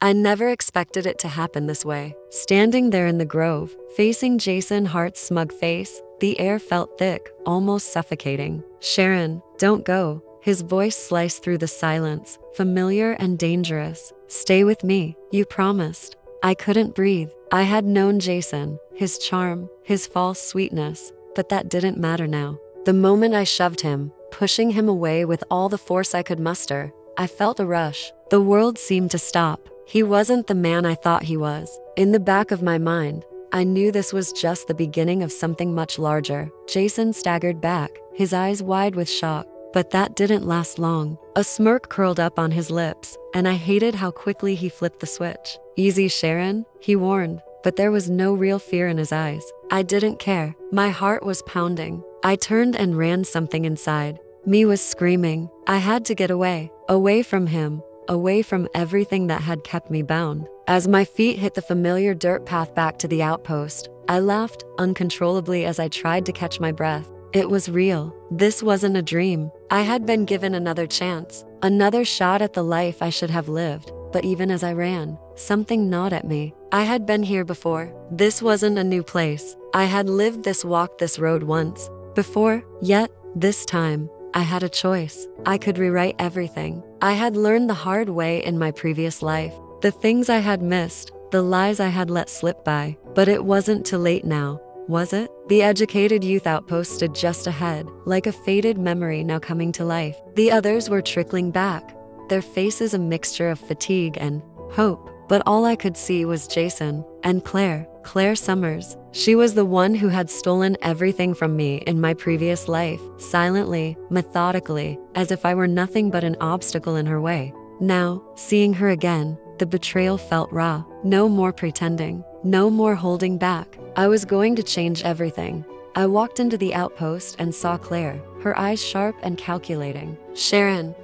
I never expected it to happen this way. Standing there in the grove, facing Jason Hart's smug face, the air felt thick, almost suffocating. "Sharon, don't go." His voice sliced through the silence, familiar and dangerous. "Stay with me, you promised." I couldn't breathe. I had known Jason, his charm, his false sweetness, but that didn't matter now. The moment I shoved him, pushing him away with all the force I could muster, I felt a rush. The world seemed to stop. He wasn't the man I thought he was. In the back of my mind, I knew this was just the beginning of something much larger. Jason staggered back, his eyes wide with shock. But that didn't last long. A smirk curled up on his lips, and I hated how quickly he flipped the switch. "Easy, Sharon," he warned, but there was no real fear in his eyes. I didn't care. My heart was pounding. I turned and ran. Something inside me was screaming. I had to get away. Away from him. Away from everything that had kept me bound. As my feet hit the familiar dirt path back to the outpost, I laughed uncontrollably as I tried to catch my breath. It was real. This wasn't a dream. I had been given another chance, another shot at the life I should have lived. But even as I ran, something gnawed at me. I had been here before. This wasn't a new place. I had lived this walk, this road once before, yet this time, I had a choice. I could rewrite everything. I had learned the hard way in my previous life, the things I had missed, the lies I had let slip by. But it wasn't too late now, was it? The educated youth outpost stood just ahead, like a faded memory now coming to life. The others were trickling back, their faces a mixture of fatigue and hope. But all I could see was Jason and Claire Summers. She was the one who had stolen everything from me in my previous life, silently, methodically, as if I were nothing but an obstacle in her way. Now, seeing her again, the betrayal felt raw. No more pretending, no more holding back. I was going to change everything. I walked into the outpost and saw Claire, her eyes sharp and calculating. "Sharon,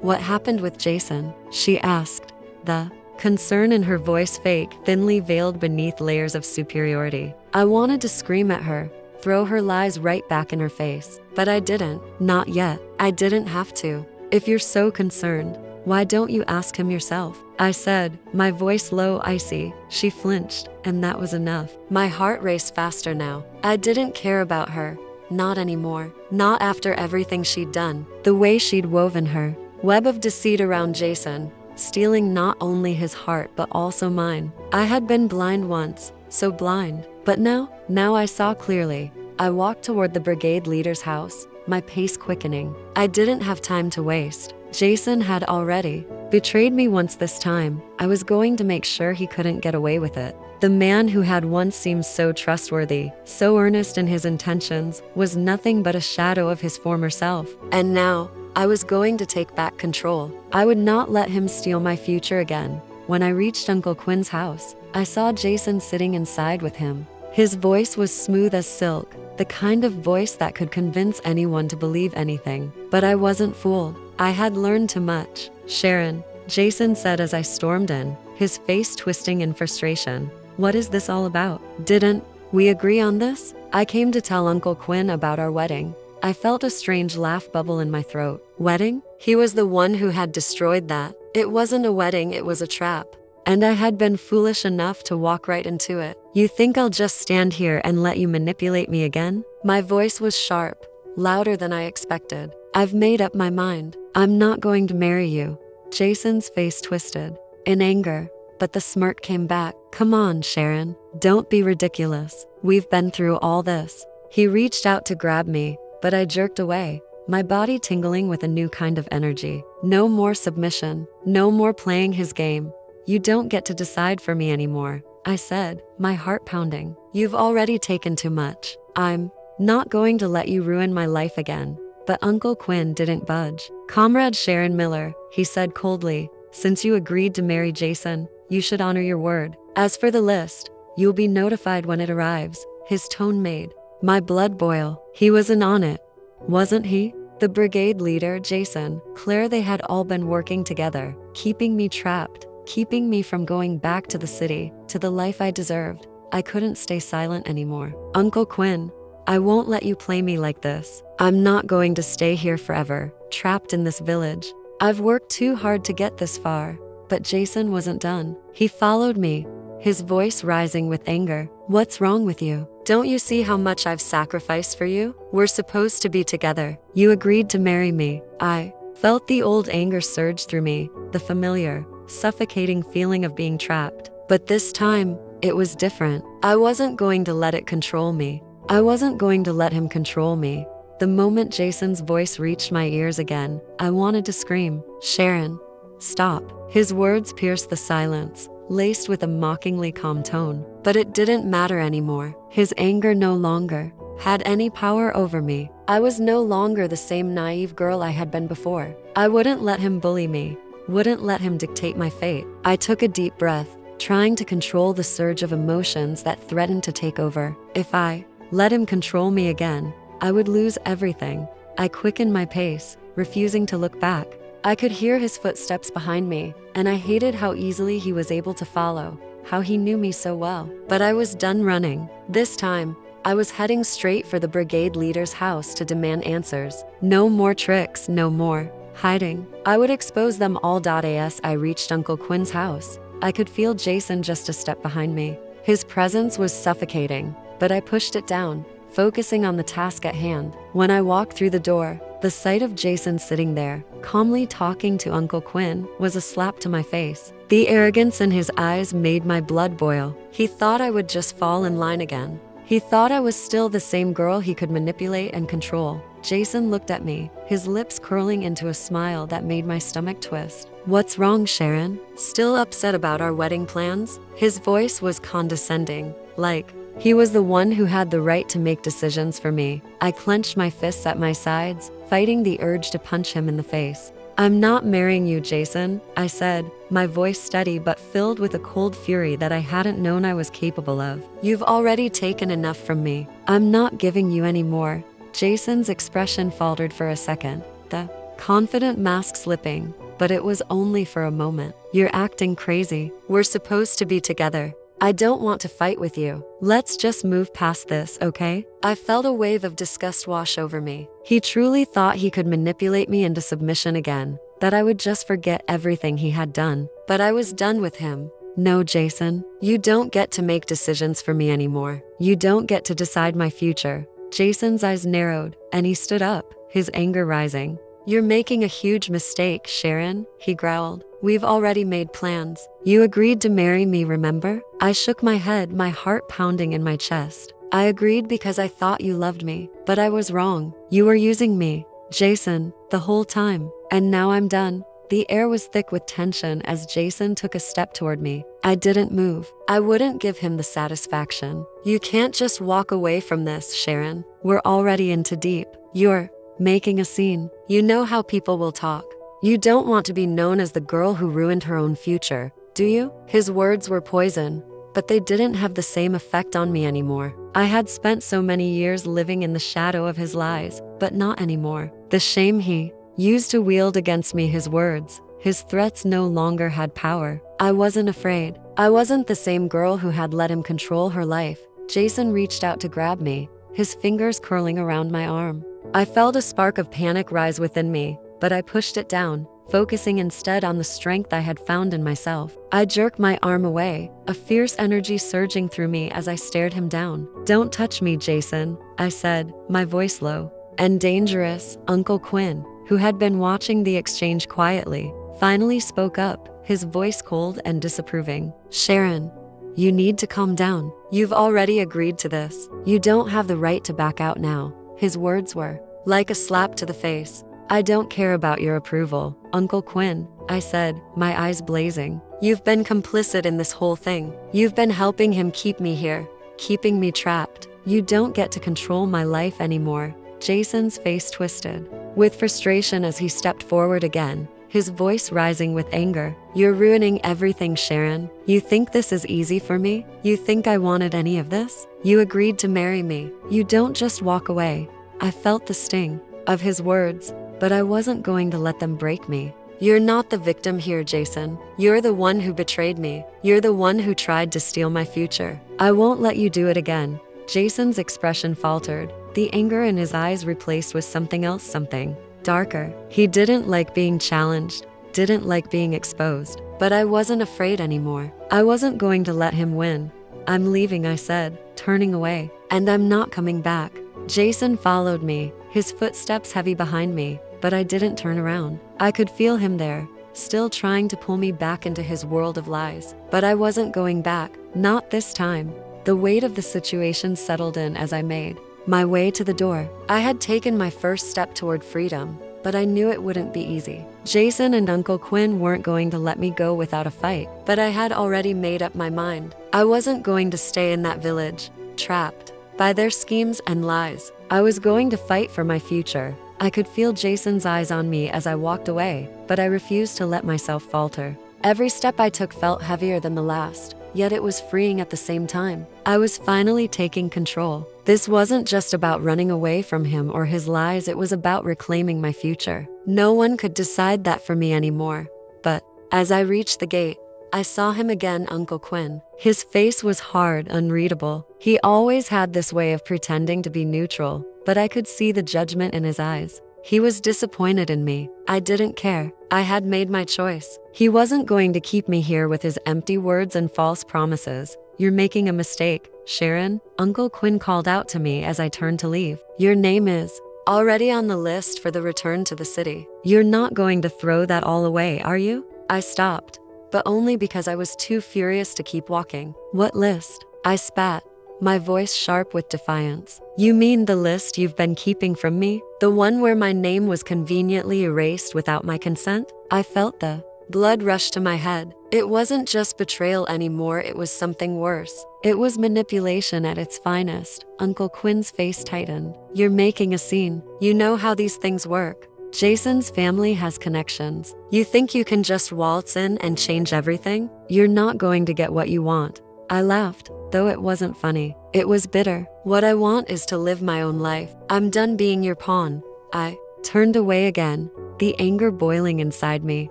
what happened with Jason?" she asked, the concern in her voice fake, thinly veiled beneath layers of superiority. I wanted to scream at her, throw her lies right back in her face. But I didn't. Not yet. I didn't have to. "If you're so concerned, why don't you ask him yourself?" I said, my voice low, icy. She flinched, and that was enough. My heart raced faster now. I didn't care about her. Not anymore. Not after everything she'd done. The way she'd woven her web of deceit around Jason, stealing not only his heart but also mine. I had been blind once, so blind. But now I saw clearly. I walked toward the brigade leader's house, my pace quickening. I didn't have time to waste. Jason had already betrayed me once. This time, I was going to make sure he couldn't get away with it. The man who had once seemed so trustworthy, so earnest in his intentions, was nothing but a shadow of his former self. And now, I was going to take back control. I would not let him steal my future again. When I reached Uncle Quinn's house, I saw Jason sitting inside with him. His voice was smooth as silk, the kind of voice that could convince anyone to believe anything. But I wasn't fooled. I had learned too much. "Sharon," Jason said as I stormed in, his face twisting in frustration. "What is this all about? Didn't we agree on this? I came to tell Uncle Quinn about our wedding." I felt a strange laugh bubble in my throat. Wedding? He was the one who had destroyed that. It wasn't a wedding, it was a trap. And I had been foolish enough to walk right into it. "You think I'll just stand here and let you manipulate me again?" My voice was sharp, louder than I expected. "I've made up my mind. I'm not going to marry you." Jason's face twisted in anger, but the smirk came back. "Come on, Sharon. Don't be ridiculous. We've been through all this." He reached out to grab me, but I jerked away, my body tingling with a new kind of energy. No more submission. No more playing his game. "You don't get to decide for me anymore," I said, my heart pounding. "You've already taken too much. I'm not going to let you ruin my life again." But Uncle Quinn didn't budge. "Comrade Sharon Miller," he said coldly, "since you agreed to marry Jason, you should honor your word. As for the list, you'll be notified when it arrives." His tone made my blood boil. He wasn't on it, wasn't he? The brigade leader, Jason, Claire, they had all been working together, keeping me trapped, keeping me from going back to the city, to the life I deserved. I couldn't stay silent anymore. "Uncle Quinn, I won't let you play me like this. I'm not going to stay here forever, trapped in this village. I've worked too hard to get this far. But Jason wasn't done. He followed me, his voice rising with anger. What's wrong with you? Don't you see how much I've sacrificed for you? We're supposed to be together. You agreed to marry me. I felt the old anger surge through me, the familiar, suffocating feeling of being trapped. But this time, it was different. I wasn't going to let it control me. I wasn't going to let him control me. The moment Jason's voice reached my ears again, I wanted to scream, "Sharon, stop." His words pierced the silence, laced with a mockingly calm tone. But it didn't matter anymore. His anger no longer had any power over me. I was no longer the same naive girl I had been before. I wouldn't let him bully me, wouldn't let him dictate my fate. I took a deep breath, trying to control the surge of emotions that threatened to take over. If I let him control me again, I would lose everything. I quickened my pace, refusing to look back. I could hear his footsteps behind me, and I hated how easily he was able to follow, how he knew me so well. But I was done running. This time, I was heading straight for the brigade leader's house to demand answers. No more tricks, no more hiding. I would expose them all. As I reached Uncle Quinn's house, I could feel Jason just a step behind me. His presence was suffocating, but I pushed it down, focusing on the task at hand. When I walked through the door, the sight of Jason sitting there, calmly talking to Uncle Quinn, was a slap to my face. The arrogance in his eyes made my blood boil. He thought I would just fall in line again. He thought I was still the same girl he could manipulate and control. Jason looked at me, his lips curling into a smile that made my stomach twist. "What's wrong, Sharon? Still upset about our wedding plans?" His voice was condescending, like he was the one who had the right to make decisions for me. I clenched my fists at my sides, fighting the urge to punch him in the face. "I'm not marrying you, Jason," I said, my voice steady but filled with a cold fury that I hadn't known I was capable of. "You've already taken enough from me. I'm not giving you any more." Jason's expression faltered for a second, the confident mask slipping, but it was only for a moment. "You're acting crazy. We're supposed to be together. I don't want to fight with you. Let's just move past this, okay?" I felt a wave of disgust wash over me. He truly thought he could manipulate me into submission again, that I would just forget everything he had done. But I was done with him. "No, Jason, you don't get to make decisions for me anymore. You don't get to decide my future." Jason's eyes narrowed, and he stood up, his anger rising. "You're making a huge mistake, Sharon," he growled. "We've already made plans. You agreed to marry me, remember?" I shook my head, my heart pounding in my chest. "I agreed because I thought you loved me, but I was wrong. You were using me, Jason, the whole time. And now I'm done." The air was thick with tension as Jason took a step toward me. I didn't move. I wouldn't give him the satisfaction. "You can't just walk away from this, Sharon. We're already into deep. You're making a scene. You know how people will talk. You don't want to be known as the girl who ruined her own future, do you?" His words were poison, but they didn't have the same effect on me anymore. I had spent so many years living in the shadow of his lies, but not anymore. The shame he used to wield against me, his words, his threats no longer had power. I wasn't afraid. I wasn't the same girl who had let him control her life. Jason reached out to grab me, his fingers curling around my arm. I felt a spark of panic rise within me, but I pushed it down, focusing instead on the strength I had found in myself. I jerked my arm away, a fierce energy surging through me as I stared him down. "Don't touch me, Jason," I said, my voice low and dangerous. Uncle Quinn, who had been watching the exchange quietly, finally spoke up, his voice cold and disapproving. "Sharon, you need to calm down. You've already agreed to this. You don't have the right to back out now." His words were like a slap to the face. "I don't care about your approval, Uncle Quinn," I said, my eyes blazing. "You've been complicit in this whole thing. You've been helping him keep me here, keeping me trapped. You don't get to control my life anymore." Jason's face twisted with frustration as he stepped forward again, his voice rising with anger. "You're ruining everything, Sharon. You think this is easy for me? You think I wanted any of this? You agreed to marry me. You don't just walk away." I felt the sting of his words, but I wasn't going to let them break me. "You're not the victim here, Jason. You're the one who betrayed me. You're the one who tried to steal my future. I won't let you do it again." Jason's expression faltered, the anger in his eyes replaced with something else, something darker. He didn't like being challenged, didn't like being exposed. But I wasn't afraid anymore. I wasn't going to let him win. I'm leaving, I said, turning away. And I'm not coming back. Jason followed me, his footsteps heavy behind me, but I didn't turn around. I could feel him there, still trying to pull me back into his world of lies. But I wasn't going back, not this time. The weight of the situation settled in as I made my way to the door. I had taken my first step toward freedom, but I knew it wouldn't be easy. Jason and Uncle Quinn weren't going to let me go without a fight, but I had already made up my mind. I wasn't going to stay in that village, trapped by their schemes and lies. I was going to fight for my future. I could feel Jason's eyes on me as I walked away, but I refused to let myself falter. Every step I took felt heavier than the last, yet it was freeing at the same time. I was finally taking control. This wasn't just about running away from him or his lies, it was about reclaiming my future. No one could decide that for me anymore. But as I reached the gate, I saw him again, Uncle Quinn. His face was hard, unreadable. He always had this way of pretending to be neutral, but I could see the judgment in his eyes. He was disappointed in me. I didn't care. I had made my choice. He wasn't going to keep me here with his empty words and false promises. You're making a mistake, Sharon, Uncle Quinn called out to me as I turned to leave. Your name is already on the list for the return to the city. You're not going to throw that all away, are you? I stopped, but only because I was too furious to keep walking. What list? I spat, my voice sharp with defiance. You mean the list you've been keeping from me? The one where my name was conveniently erased without my consent? I felt the blood rush to my head. It wasn't just betrayal anymore, it was something worse. It was manipulation at its finest. Uncle Quinn's face tightened. You're making a scene. You know how these things work. Jason's family has connections. You think you can just waltz in and change everything? You're not going to get what you want. I laughed, though it wasn't funny. It was bitter. What I want is to live my own life. I'm done being your pawn. I turned away again, the anger boiling inside me.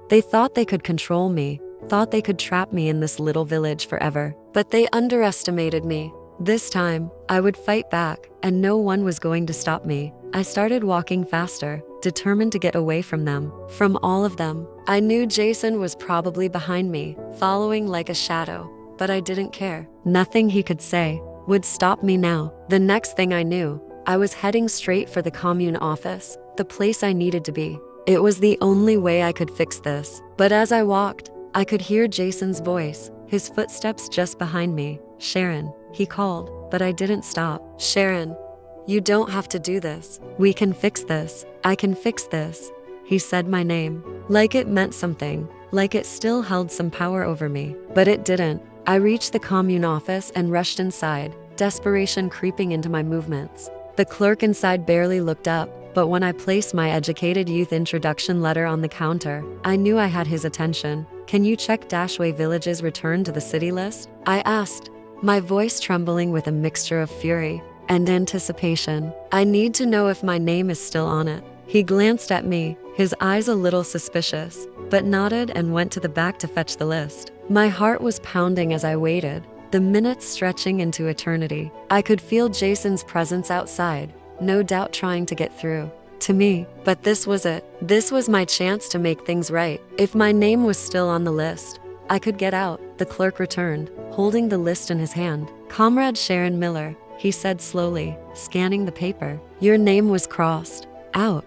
They thought they could control me, thought they could trap me in this little village forever. But they underestimated me. This time, I would fight back, and no one was going to stop me. I started walking faster, determined to get away from them, from all of them. I knew Jason was probably behind me, following like a shadow, but I didn't care. Nothing he could say would stop me now. The next thing I knew, I was heading straight for the commune office, the place I needed to be. It was the only way I could fix this. But as I walked, I could hear Jason's voice, his footsteps just behind me. Sharon, he called, but I didn't stop. Sharon, you don't have to do this. We can fix this. I can fix this. He said my name, like it meant something, like it still held some power over me. But it didn't. I reached the commune office and rushed inside, desperation creeping into my movements. The clerk inside barely looked up, but when I placed my educated youth introduction letter on the counter, I knew I had his attention. Can you check Dashway Village's return to the city list? I asked, my voice trembling with a mixture of fury and anticipation. I need to know if my name is still on it. He glanced at me, his eyes a little suspicious, but nodded and went to the back to fetch the list. My heart was pounding as I waited, the minutes stretching into eternity. I could feel Jason's presence outside, no doubt trying to get through to me. But this was it. This was my chance to make things right. If my name was still on the list, I could get out. The clerk returned, holding the list in his hand. Comrade Sharon Miller, he said slowly, scanning the paper. Your name was crossed out.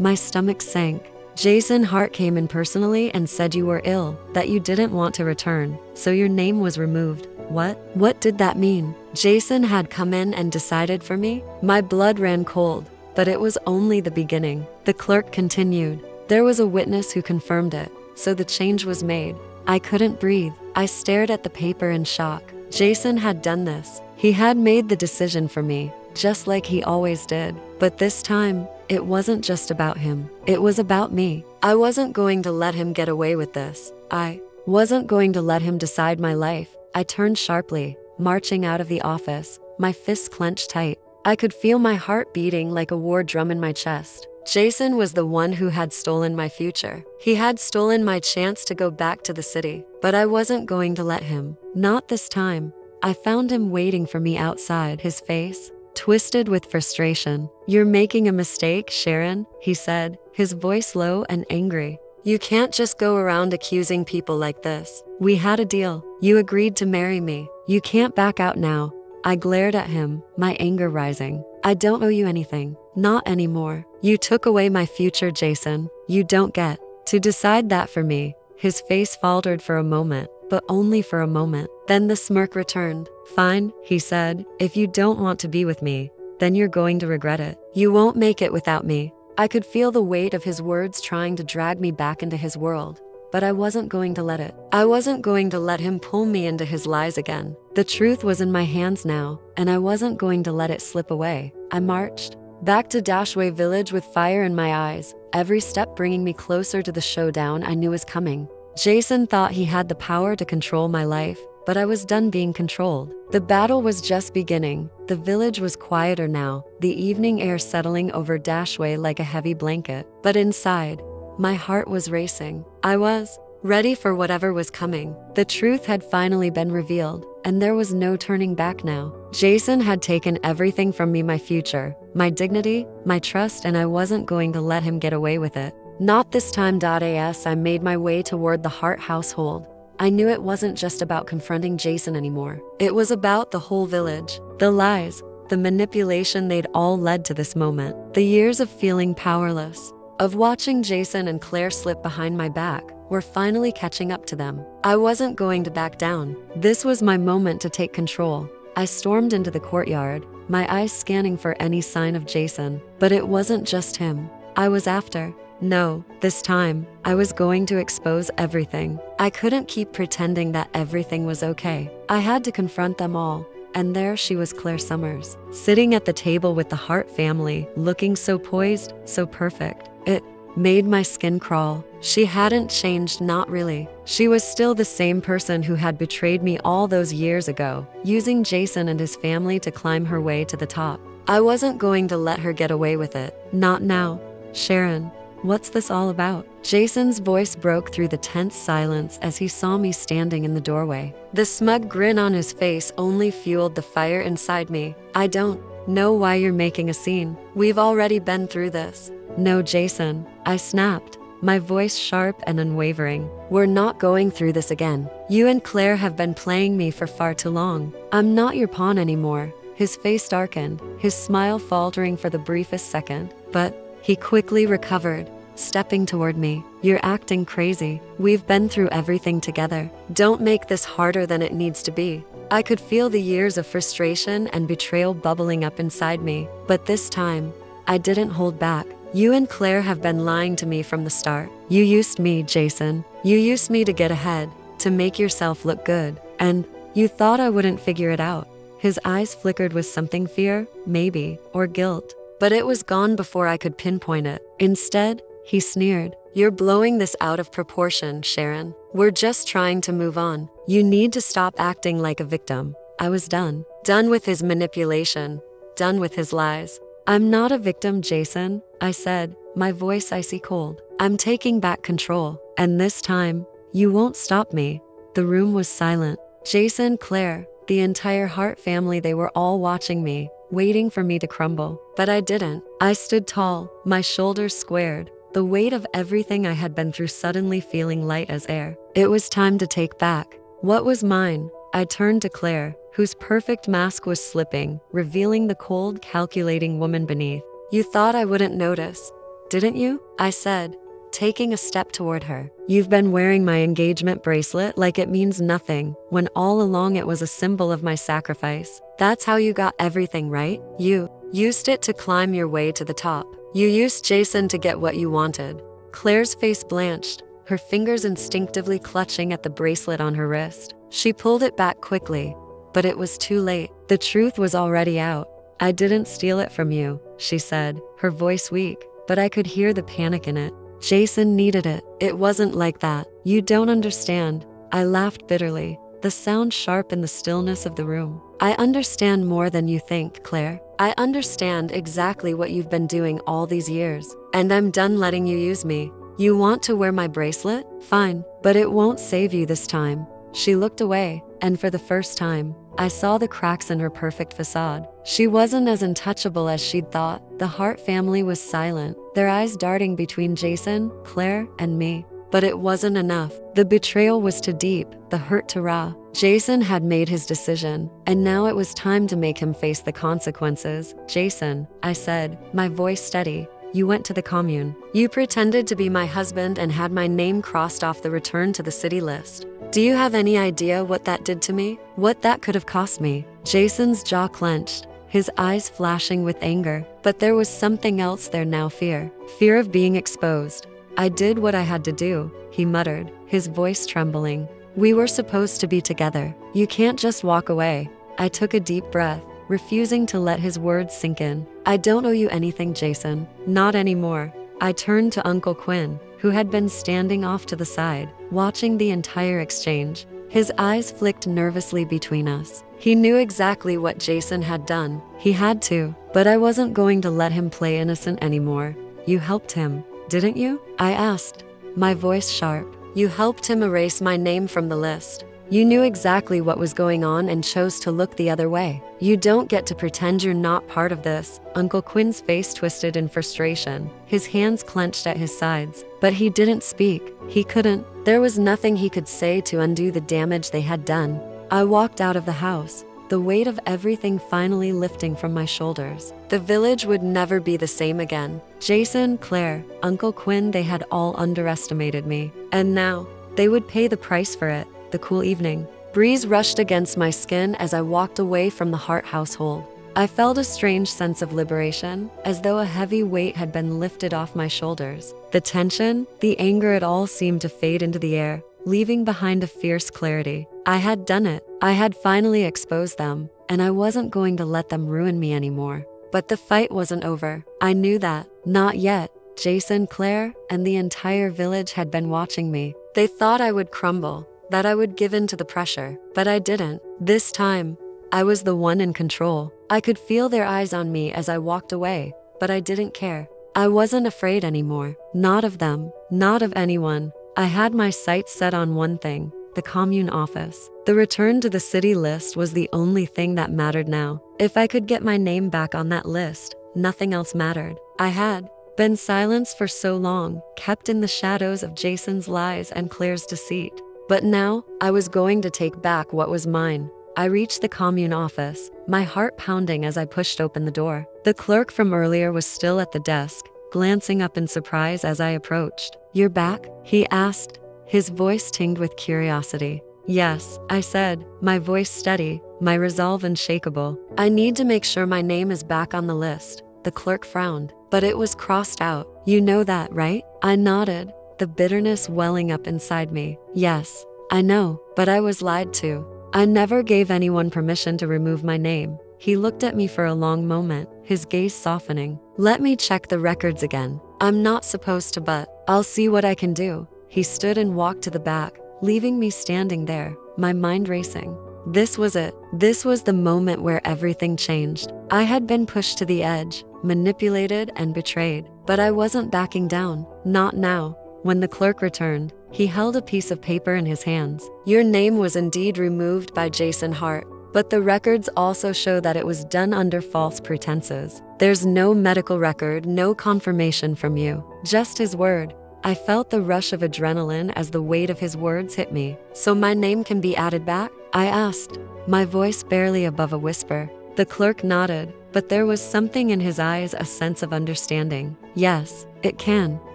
My stomach sank. Jason Hart came in personally and said you were ill, that you didn't want to return, so your name was removed. What did that mean? Jason had come in and decided for me? My blood ran cold, but it was only the beginning. The clerk continued. There was a witness who confirmed it, so the change was made. I couldn't breathe. I stared at the paper in shock. Jason had done this. He had made the decision for me, just like he always did. But this time, it wasn't just about him. It was about me. I wasn't going to let him get away with this. I wasn't going to let him decide my life. I turned sharply, marching out of the office, my fists clenched tight. I could feel my heart beating like a war drum in my chest. Jason was the one who had stolen my future. He had stolen my chance to go back to the city, but I wasn't going to let him. Not this time. I found him waiting for me outside, his face twisted with frustration. You're making a mistake, Sharon, he said, his voice low and angry. You can't just go around accusing people like this. We had a deal. You agreed to marry me. You can't back out now." I glared at him, my anger rising. "I don't owe you anything. Not anymore. You took away my future, Jason. You don't get to decide that for me." His face faltered for a moment, but only for a moment. Then the smirk returned. "Fine," he said. "If you don't want to be with me, then you're going to regret it. You won't make it without me." I could feel the weight of his words trying to drag me back into his world, but I wasn't going to let it. I wasn't going to let him pull me into his lies again. The truth was in my hands now, and I wasn't going to let it slip away. I marched back to Dashway Village with fire in my eyes, every step bringing me closer to the showdown I knew was coming. Jason thought he had the power to control my life, but I was done being controlled. The battle was just beginning. The village was quieter now, the evening air settling over Dashway like a heavy blanket. But inside, my heart was racing. I was ready for whatever was coming. The truth had finally been revealed, and there was no turning back now. Jason had taken everything from me, my future, my dignity, my trust, and I wasn't going to let him get away with it. Not this time. As I made my way toward the Hart household, I knew it wasn't just about confronting Jason anymore. It was about the whole village. The lies, the manipulation, they'd all led to this moment. The years of feeling powerless, of watching Jason and Claire slip behind my back, were finally catching up to them. I wasn't going to back down. This was my moment to take control. I stormed into the courtyard, my eyes scanning for any sign of Jason. But it wasn't just him I was after. No, this time, I was going to expose everything. I couldn't keep pretending that everything was okay. I had to confront them all. And there she was, Claire Summers, sitting at the table with the Hart family, looking so poised, so perfect. It made my skin crawl. She hadn't changed, not really. She was still the same person who had betrayed me all those years ago, using Jason and his family to climb her way to the top. I wasn't going to let her get away with it. Not now. "Sharon, what's this all about?" Jason's voice broke through the tense silence as he saw me standing in the doorway. The smug grin on his face only fueled the fire inside me. "I don't know why you're making a scene. We've already been through this." "No, Jason," I snapped, my voice sharp and unwavering. "We're not going through this again. You and Claire have been playing me for far too long. I'm not your pawn anymore." His face darkened, his smile faltering for the briefest second. But he quickly recovered, stepping toward me. "You're acting crazy. We've been through everything together. Don't make this harder than it needs to be." I could feel the years of frustration and betrayal bubbling up inside me. But this time, I didn't hold back. "You and Claire have been lying to me from the start. You used me, Jason. You used me to get ahead, to make yourself look good. And you thought I wouldn't figure it out." His eyes flickered with something, fear, maybe, or guilt. But it was gone before I could pinpoint it. Instead, he sneered. "You're blowing this out of proportion, Sharon. We're just trying to move on. You need to stop acting like a victim." I was done. Done with his manipulation. Done with his lies. "I'm not a victim, Jason," I said, my voice icy cold. "I'm taking back control. And this time, you won't stop me." The room was silent. Jason, Claire, the entire Hart family, they were all watching me, waiting for me to crumble. But I didn't. I stood tall, my shoulders squared, the weight of everything I had been through suddenly feeling light as air. It was time to take back what was mine. I turned to Claire, whose perfect mask was slipping, revealing the cold, calculating woman beneath. "You thought I wouldn't notice, didn't you?" I said, taking a step toward her. "You've been wearing my engagement bracelet like it means nothing, when all along it was a symbol of my sacrifice. That's how you got everything, right? You used it to climb your way to the top. You used Jason to get what you wanted." Claire's face blanched, her fingers instinctively clutching at the bracelet on her wrist. She pulled it back quickly, but it was too late. The truth was already out. "I didn't steal it from you," she said, her voice weak, but I could hear the panic in it. "Jason needed it. It wasn't like that. You don't understand." I laughed bitterly, the sound sharp in the stillness of the room. "I understand more than you think, Claire. I understand exactly what you've been doing all these years, and I'm done letting you use me. You want to wear my bracelet? Fine, but it won't save you this time." She looked away, and for the first time, I saw the cracks in her perfect facade. She wasn't as untouchable as she'd thought. The Hart family was silent, their eyes darting between Jason, Claire, and me. but it wasn't enough. The betrayal was too deep, the hurt too raw. Jason had made his decision, and now it was time to make him face the consequences. "Jason," I said, my voice steady, "you went to the commune. You pretended to be my husband and had my name crossed off the return to the city list. Do you have any idea what that did to me? What that could have cost me?" Jason's jaw clenched, his eyes flashing with anger. But there was something else there now, fear. Fear of being exposed. "I did what I had to do," he muttered, his voice trembling. "We were supposed to be together. You can't just walk away." I took a deep breath, refusing to let his words sink in. "I don't owe you anything, Jason. Not anymore." I turned to Uncle Quinn, who had been standing off to the side, watching the entire exchange. His eyes flicked nervously between us. He knew exactly what Jason had done. He had to, but I wasn't going to let him play innocent anymore. "You helped him, didn't you?" I asked, my voice sharp. "You helped him erase my name from the list. You knew exactly what was going on and chose to look the other way. You don't get to pretend you're not part of this." Uncle Quinn's face twisted in frustration, his hands clenched at his sides. But he didn't speak. He couldn't. There was nothing he could say to undo the damage they had done. I walked out of the house, the weight of everything finally lifting from my shoulders. The village would never be the same again. Jason, Claire, Uncle Quinn, they had all underestimated me. And now, they would pay the price for it. The cool evening breeze rushed against my skin as I walked away from the Hart household. I felt a strange sense of liberation, as though a heavy weight had been lifted off my shoulders. The tension, the anger, it all seemed to fade into the air, leaving behind a fierce clarity. I had done it. I had finally exposed them, and I wasn't going to let them ruin me anymore. But the fight wasn't over. I knew that. Not yet. Jason, Claire, and the entire village had been watching me. They thought I would crumble, that I would give in to the pressure, but I didn't. This time, I was the one in control. I could feel their eyes on me as I walked away, but I didn't care. I wasn't afraid anymore. Not of them, not of anyone. I had my sights set on one thing, the commune office. The return to the city list was the only thing that mattered now. If I could get my name back on that list, nothing else mattered. I had been silenced for so long, kept in the shadows of Jason's lies and Claire's deceit. But now, I was going to take back what was mine. I reached the commune office, my heart pounding as I pushed open the door. The clerk from earlier was still at the desk, glancing up in surprise as I approached. "You're back?" he asked, his voice tinged with curiosity. "Yes," I said, my voice steady, my resolve unshakable. "I need to make sure my name is back on the list." The clerk frowned, but it was crossed out. "You know that, right?" I nodded, the bitterness welling up inside me. "Yes, I know, but I was lied to. I never gave anyone permission to remove my name." He looked at me for a long moment, his gaze softening. "Let me check the records again. I'm not supposed to, but I'll see what I can do." He stood and walked to the back, leaving me standing there, my mind racing. This was it. This was the moment where everything changed. I had been pushed to the edge, manipulated and betrayed, but I wasn't backing down. Not now. When the clerk returned, he held a piece of paper in his hands. "Your name was indeed removed by Jason Hart, but the records also show that it was done under false pretenses. There's no medical record, no confirmation from you, just his word." I felt the rush of adrenaline as the weight of his words hit me. "So my name can be added back?" I asked, my voice barely above a whisper. The clerk nodded, but there was something in his eyes, a sense of understanding. "Yes, it can,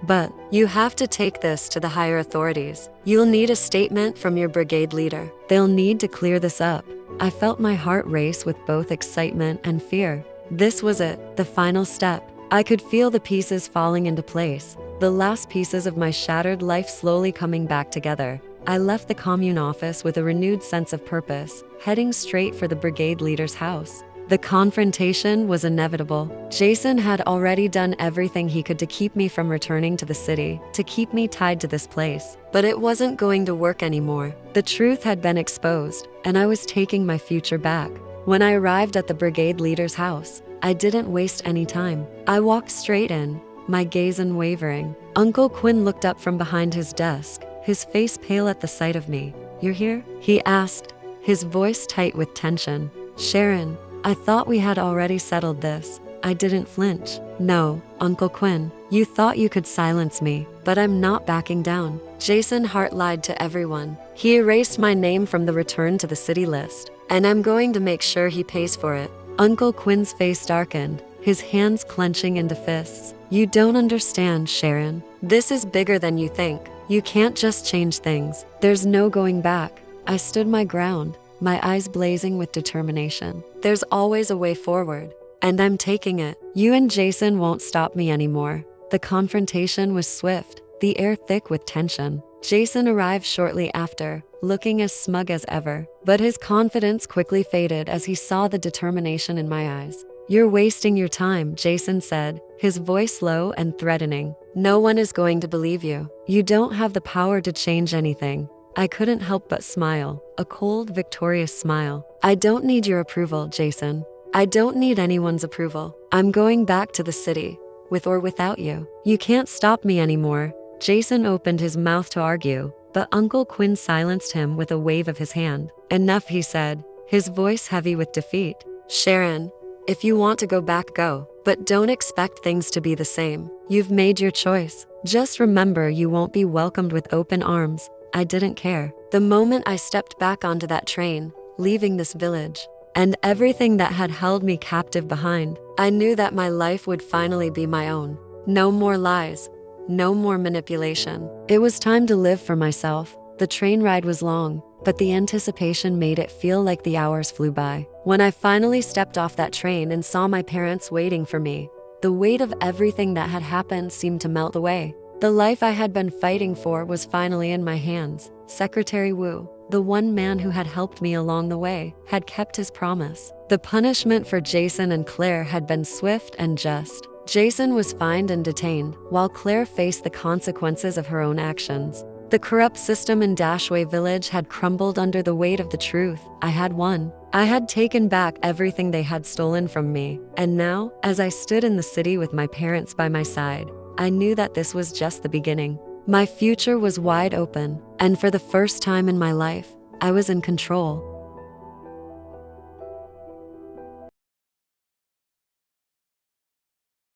but you have to take this to the higher authorities. You'll need a statement from your brigade leader. They'll need to clear this up." I felt my heart race with both excitement and fear. This was it, the final step. I could feel the pieces falling into place, the last pieces of my shattered life slowly coming back together. I left the commune office with a renewed sense of purpose, heading straight for the brigade leader's house. The confrontation was inevitable. Jason had already done everything he could to keep me from returning to the city, to keep me tied to this place. But it wasn't going to work anymore. The truth had been exposed, and I was taking my future back. When I arrived at the brigade leader's house, I didn't waste any time. I walked straight in, my gaze unwavering. Uncle Quinn looked up from behind his desk, his face pale at the sight of me. "You're here?" he asked, his voice tight with tension. "Sharon, I thought we had already settled this." I didn't flinch. "No, Uncle Quinn, you thought you could silence me, but I'm not backing down. Jason Hart lied to everyone. He erased my name from the return to the city list, and I'm going to make sure he pays for it. Uncle Quinn's face darkened, his hands clenching into fists. You don't understand, Sharon. This is bigger than you think. You can't just change things. There's no going back. I stood my ground, my eyes blazing with determination. There's always a way forward, and I'm taking it. You and Jason won't stop me anymore. The confrontation was swift, the air thick with tension. Jason arrived shortly after, looking as smug as ever, but his confidence quickly faded as he saw the determination in my eyes. You're wasting your time, Jason said, his voice low and threatening. No one is going to believe you. You don't have the power to change anything. I couldn't help but smile, a cold, victorious smile. I don't need your approval, Jason. I don't need anyone's approval. I'm going back to the city, with or without you. You can't stop me anymore. Jason opened his mouth to argue, but Uncle Quinn silenced him with a wave of his hand. Enough, he said, his voice heavy with defeat. Sharon, if you want to go back, go. But don't expect things to be the same. You've made your choice. Just remember, you won't be welcomed with open arms. I didn't care. The moment I stepped back onto that train, leaving this village, and everything that had held me captive behind, I knew that my life would finally be my own. No more lies. No more manipulation. It was time to live for myself. The train ride was long, but the anticipation made it feel like the hours flew by. When I finally stepped off that train and saw my parents waiting for me, the weight of everything that had happened seemed to melt away. The life I had been fighting for was finally in my hands. Secretary Wu, the one man who had helped me along the way, had kept his promise. The punishment for Jason and Claire had been swift and just. Jason was fined and detained, while Claire faced the consequences of her own actions. The corrupt system in Dashway Village had crumbled under the weight of the truth. I had won. I had taken back everything they had stolen from me. And now, as I stood in the city with my parents by my side, I knew that this was just the beginning. My future was wide open, and for the first time in my life, I was in control.